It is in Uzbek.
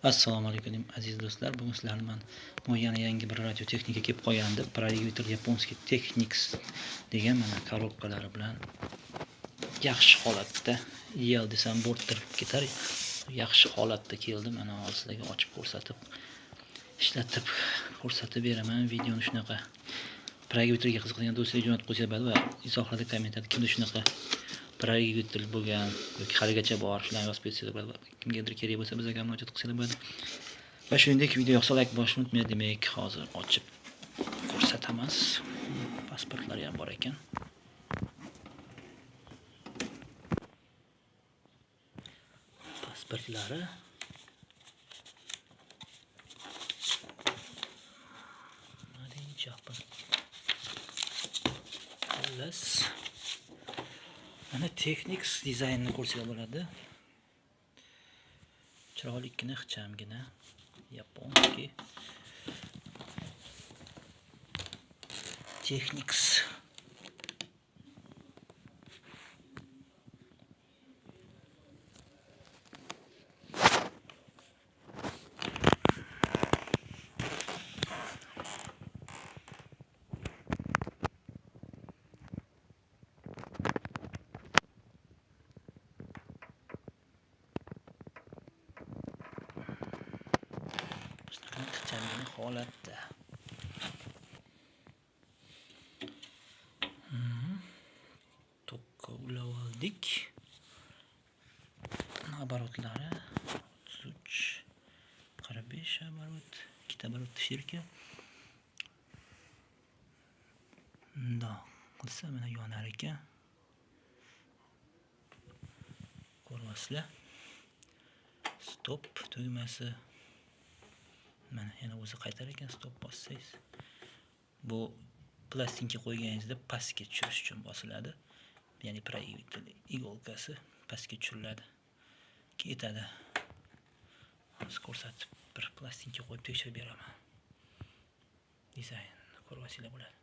Assalomu alaykum aziz do'stlar. Bugun sizlarni yana yangi bir radio texnika kelib qolgandi. Proyektor yaponskiy Technics degan mana korobkalari bilan yaxshi holatda, ideal desam bo'rttirib ketar. Yaxshi holatda keldi. Mana sizlarga ochib ko'rsatib, ishlatib ko'rsatib beraman. Videoni shunaqa proyektorga qiziqadigan do'stlarga jo'natib qo'ysa bo'ladi va izohlarda kommentarda kimda shunaqa proyektor bo'lgan yoki haligacha bor shularni yozib bersangiz kimgadir kerak bo'lsa bizga murojaat qilsangiz bo'ladi. Va shuningdek video yoqsa like bosishni unutmang. Demak, hozir ochib ko'rsatamiz. Pasportlari ham bor ekan. Pasportlari mana Technics dizaynini ko'rsangiz bo'ladi. Chiroylikkina, ixchamgina, yaponskiy Technics. Ixchamgina holatda. Tokka ulab oldik. Оборотлari 33, 45 оборот, 2 оборот shirka. Bundoq qilsa mana yonar ekan. Ko'ryapsizlar? Stop tugmasi. Mana yana o'zi qaytar ekan, stop bossangiz. Bu plastinka qo'yganingizda pastga tushirish uchun bosiladi. Ya'ni proyektor igolkasi pastga tushiriladi. Ketadi. Hozir ko'rsatib bir plastinka qo'yib tekshirib beraman. Dizayn ko'ryapsizlar bo'ladi.